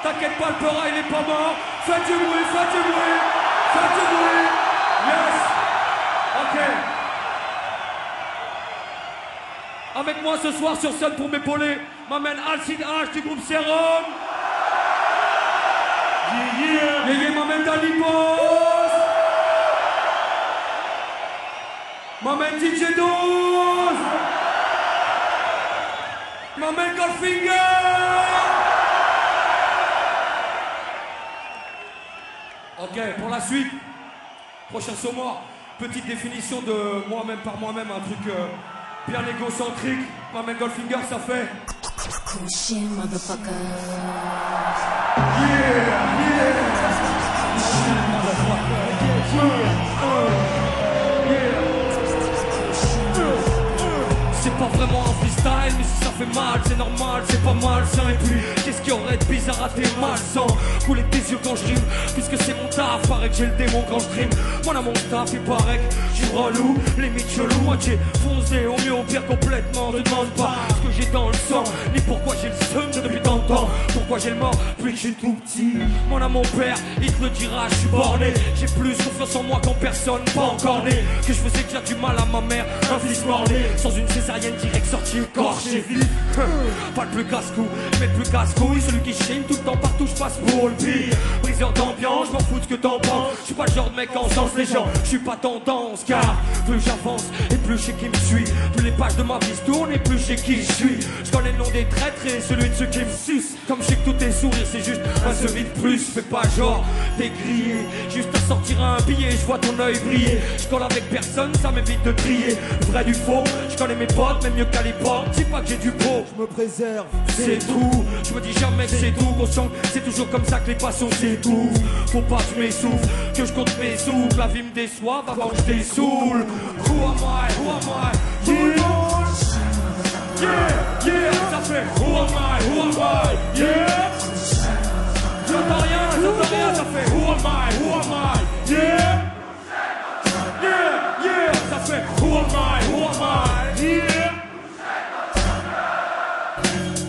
T'inquiète pas, le peura il est pas mort. Faites du bruit, faites du bruit. Faites du bruit. Yes. Ok. Avec moi ce soir sur scène pour m'épauler, m'amène Alcide H du groupe Serum. Yéyé m'amène Danny Boss. M'amène DJ 12. M'amène Goldfinger. Ok, pour la suite, prochain saut mort, petite définition de moi-même par moi-même, un truc bien égocentrique. M'amène Goldfinger, ça fait. Pushing motherfucker. C'est pas vraiment un freestyle, mais si ça fait mal, c'est normal, c'est pas mal, ça. Et puis, qu'est-ce qu'il y aurait de bizarre à tes malsains? Couler tes yeux quand je rime, puisque c'est mon taf, paraît que j'ai le démon quand je stream. Moi, à mon taf, il paraît que je suis relou, limite chelou, moitié foncé, au mieux, au pire, complètement. Ne demande pas ce que j'ai dans le sang, ni pourquoi j'ai le seum depuis tant de temps. Pourquoi j'ai le mort, puis que je suis tout petit. Moi, à mon père, il te le dira, je suis borné. J'ai plus confiance en moi qu'en personne, pas encore né. Que je faisais déjà du mal à ma mère, un fils mort-né, sans une césarienne direct sorti écorché vif. Pas le plus casse-cou, mais le plus casse-couille, celui qui chine tout le temps partout, je passe pour le pire. Briseur d'ambiance, je m'en fous de ce que t'en penses. Je suis pas le genre de mec en sens les gens, je suis pas tendance, car plus j'avance et plus je sais qui me suit. Plus les pages de ma vie se tournent et plus je sais qui je suis. Je connais le nom des traîtres et celui de ceux qui me sucent. Comme je sais que tous tes sourires c'est juste un seul de plus. Fais pas genre t'es grillé, juste à sortir un billet, je vois ton œil briller. Je colle avec personne, ça m'évite de trier le vrai du faux. Je connais mes potes, même mieux qu'à l'époque. Dis pas que j'ai du beau, Je me préserve, c'est tout. Je me dis jamais que c'est tout. Conscient que c'est toujours comme ça que les passions s'étouffent. Faut pas que je m'essouffle, que je compte mes souffles. La vie me déçoit avant que je désoule. Who am I? Who am I? Tout le monde. Yeah, yeah, ça fait who am I? Who am I? Yeah. J'entends rien, ça fait who am I? Who am I? Yeah. Yeah, yeah, ça fait who am I? Who am I? Yeah.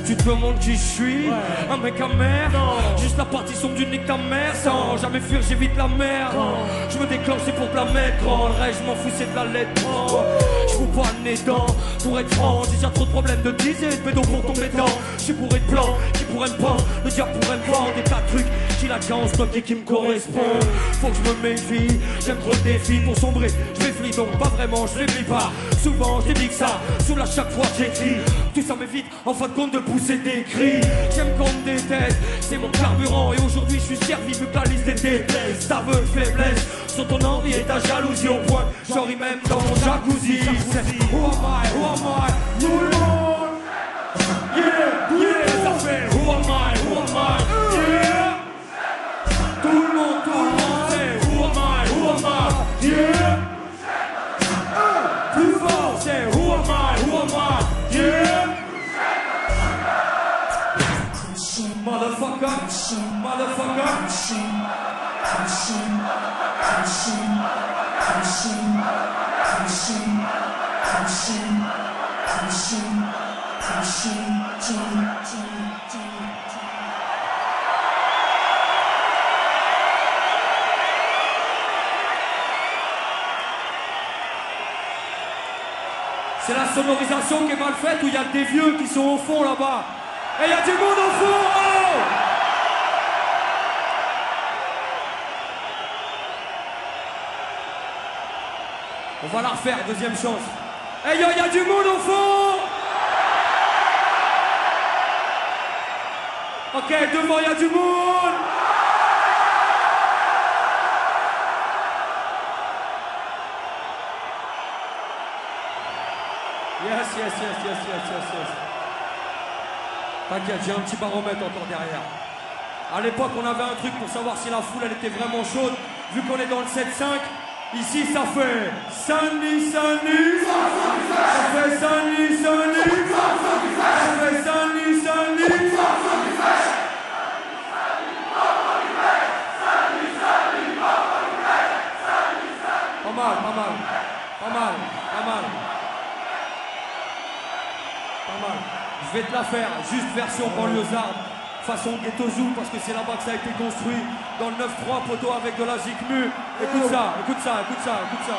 Tu te demandes qui je suis, un mec amer. Juste la partie sombre du nique ta mère. Sans jamais fuir, j'évite la merde. Je me déclenche, c'est pour te la mettre. Le reste, je m'en fous, c'est de la lettre. Je fous pas le nez dedans, pour être franc. J'ai déjà trop de problèmes de diser, de pédo pour tomber dedans. Je suis bourré de plans, qui pourrait me prendre. Le diable pourrait me vendre des tas de trucs qu'il a déjà en stock et qui me correspondent. Faut que je me méfie, j'aime trop le défi. Pour sombrer, je m'efflie donc pas vraiment, je l'oublie pas. Souvent, je dis que ça, saoule à chaque fois que j'écris. Tout ça m'évite, en fin de compte, de pousser des cris. J'aime qu'on me déteste, c'est mon carburant. Et aujourd'hui je suis servi vu que la liste était déteste. Ta veut faiblesse, sur ton envie et ta jalousie au point j'en ris même dans mon jacuzzi. Who am I? Who am I? Tout le monde. Yeah, yeah, ça fait who am I? Who am I? Yeah. Tout le monde c'est who am I? Who am I? Yeah. Plus fort c'est who am I? Who am I? Yeah. Motherfucker, motherfucker. C'est la sonorisation qui est mal faite où il y a des vieux qui sont au fond là-bas. Et il y a du monde au fond, oh! On va la refaire, deuxième chance. Hey yo, il y a du monde au fond! Ok, devant, il y a du monde! Yes, yes, yes, yes, yes, yes, yes. T'inquiète, j'ai un petit baromètre encore derrière. À l'époque, on avait un truc pour savoir si la foule, elle était vraiment chaude. Vu qu'on est dans le 7-5, ici, ça fait Saint-Denis, Saint-Denis. Ça fait Saint-Denis, Saint-Denis. Ça fait Saint-Denis, Saint-Denis. Pas mal, pas mal. Pas mal, pas mal. Pas mal. Je vais te la faire, juste version banlieusarde. façon ghetto zoo, parce que c'est là-bas que ça a été construit, dans le 9-3 poteau avec de la zikmu. Écoute ça, écoute ça, écoute ça, écoute ça,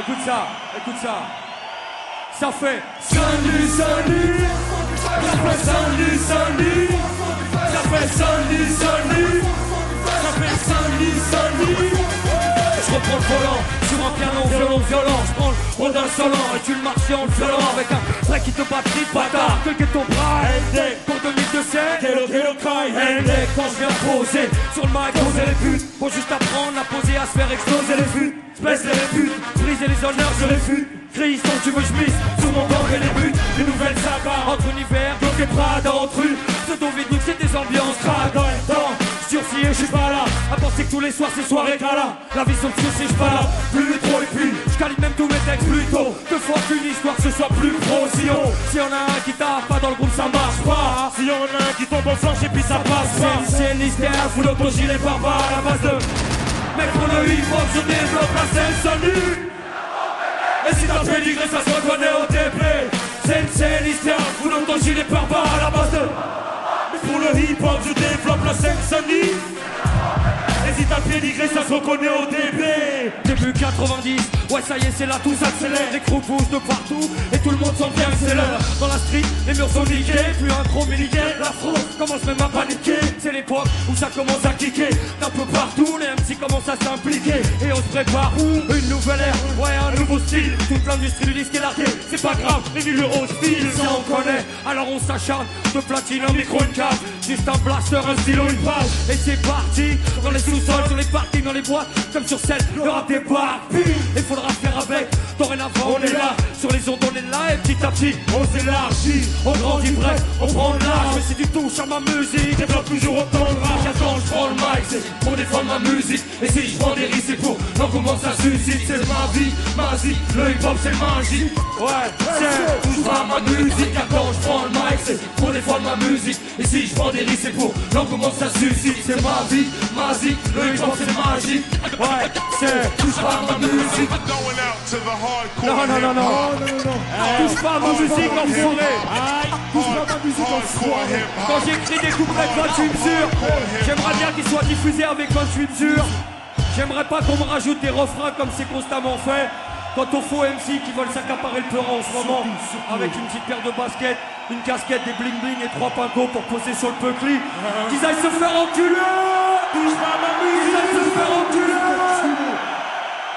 écoute ça, écoute ça. Ça fait salut, salut, ça fait salut, salut, ça fait salut, salut, ça fait salut, salut. Je reprends le volant sur un piano violent, je prends le rôle insolent et tu le marches en le violent avec un vrai qui te batterie de bâtard. Que ton bras, pour 2017, quand je viens poser sur le mic, poser les buts, faut juste apprendre à poser, à se faire exploser les buts. Spèce les réputes, briser les honneurs, je réfute. Crise, donc tu veux je mise sur mon corps et les buts. Une nouvelle saga entre univers, donc et Prada entre eux. Pseudo-Véduc, c'est des ambiances crades dans le temps. Sursis et je suis pas là à penser que tous les soirs c'est soirée gala. La vie sauf que si je pas là, plus trop et puis je calibre même tous mes textes plus tôt. Deux fois qu'une histoire ce soit plus pro. Si on a un qui tape pas dans le groupe ça marche pas. Si on a un qui tombe en flanche et puis ça passe pas. C'est une hystère, fout l'auto-gilet barbare à la base de. Mec pour le hip-hop je développe la scène salut. Et si t'as pédigré ça se reconnaît au TP. C'est une hystère, fout l'auto-gilet barbare à la base de. Pour le hip-hop, je développe la scène Sunny. Et si t'as le pédigré, ça se reconnaît au début. Début 90, ouais ça y est, c'est là, tout s'accélère. Les crews poussent de partout et tout le monde sent bien que c'est l'heure. Dans la street, les murs sont niqués, plus un gros militaire. L'afro commence même à paniquer. C'est l'époque où ça commence à kicker. D'un peu partout, les MC commencent à s'impliquer. Et on se prépare une nouvelle ère, ouais un nouveau style. Toute l'industrie du disque est larguée, c'est pas grave, les milieux hostiles, ça on connaît. Alors on s'acharne, de platine, un micro, une cave. Juste un blaster, un stylo, une page. Et c'est parti, dans les sous-sols, sur les parkings, dans les boîtes. Comme sur scène, le rap débarque. Il faudra faire avec, dorénavant on est là. Sur les ondes on est là et petit à petit on s'élargit. On grandit, bref, on prend de l'âge. Mais si tu touches à ma musique, développe toujours autant le rap. Quand je prends le mic, c'est pour défendre ma musique. Et si je prends des risques, c'est pour comment ça suscite. C'est ma vie, ma vie, le hip-hop c'est magie. Ouais, c'est touche pas à ma musique. Quand je prends le mic, c'est pour défendre ma musique. Et si je prends des risques, c'est pour comment ça suscite. C'est ma vie, ma vie, le hip-hop c'est magie. Ouais, c'est touche pas à ma musique. Non. Touche pas à ma musique, enfoiré. Touche pas à ma musique, enfoiré. Quand j'écris des couplets de 28 mesures, j'aimerais bien qu'ils soient diffusés avec 28 mesures. J'aimerais pas qu'on me rajoute des refrains comme c'est constamment fait. Quant aux faux MC qui veulent s'accaparer le terrain en ce moment, avec une petite paire de baskets, une casquette, des bling bling et 3 pincos pour poser sur le peucli, qu'ils aillent se faire enculer. Touche pas à ma musique, qu'ils aillent se faire enculer.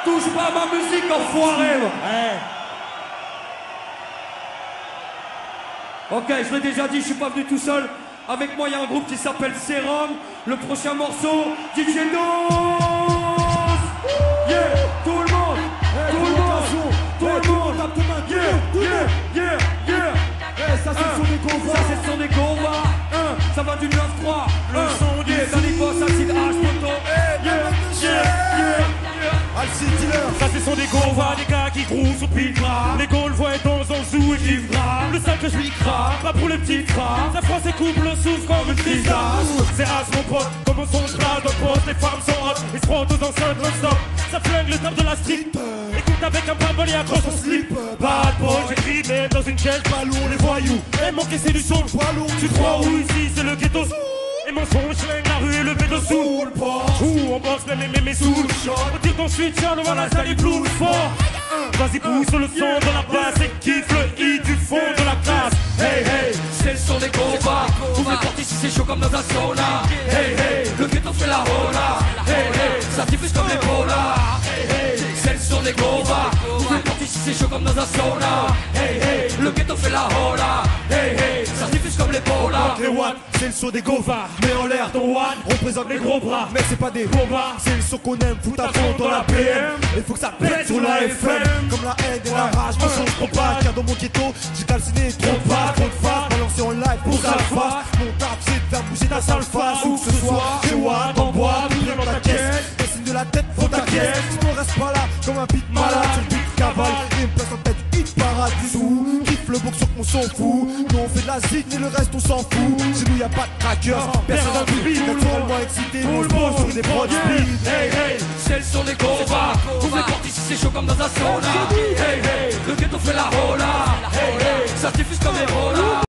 Touche pas à ma musique, enfoiré. Ok, je l'ai déjà dit, je suis pas venu tout seul. Avec moi, il y a un groupe qui s'appelle Serum. Le prochain morceau, DJ Dose. Yeah, tout le monde. Ça c'est le son des Gova. Ça c'est le son des Gova. Ça va du 9-3. Le son du Zanibos, Acid H, Poto. Alcide Dealer. Ça c'est le son des Gova. Des gars qui grouvent sous Pitra. Les Gaulois dans un zoo et qui frappent. Le sac que je lui crappe, pas pour les petits crabes. La France couple le souffle comme une tristesse. C'est As mon pote, comme au son de plat de poste. Les femmes sont hot, ils se frottent aux enceintes non-stop. Ça flingue le top de la street. Écoute avec un barbel et accroche son slip. Bad boy, j'écris même dans une caisse. Ballon, les voyous. Et mon caissé du son, ballon. Tu crois où ici c'est le ghetto? Et mon son, je flingue la rue et le bédo sous le port. Ouh, on boxe même les sous le short. On tire ton switch, on va la salle plus fort. Vas-y, pousse le son de la basse et kiffe le hit du fond de la classe. Hey, hey, c'est le son des Gova. Ouvre les portes ici, c'est chaud comme dans un sauna. Hey, hey, le ghetto fait la hola. Hey, hey, ça diffuse comme l'Ebola. Hey, hey, c'est le son des Gova. Ouvre les portes ici, c'est chaud comme dans un sauna. Hey, hey, le ghetto fait la hola. Hey, hey, ça diffuse comme l'Ebola. Les One, c'est le son des Gova. Mets en l'air ton One, représente les gros bras. Mais c'est pas des bombas, c'est le son qu'on aime. Fout à fond dans la PM. Il faut que ça pète sur la FM. Comme la haine et la rage, mon son se propage. Car dans mon ghetto, j'ai calciné trop de pas, trop de face. Balancé en live pour Alpha. Mon taf, c'est de faire bouger ta sale face. Où que ce soit, chez One, en bois, tout dans ta caisse. Dessine de la tête, faut ta caisse. Sinon reste pas là, comme un beat malade. Sur le beat cavale, et une place en tête, hit parade du sous. Kiffe le box sur qu'on s'en fout. Nous on fait de la zig, mais le reste on s'en fout. Chez nous y'a pas de tracker, personne dans le beat. Naturellement excité, on se pose sur des prods speed. Hey, hey, c'est le son des Gova. Ouvre les portes ici, c'est chaud comme dans un sauna. Hey, hey, le ghetto fait la hola. Hey, hey, ça diffuse comme les rollers.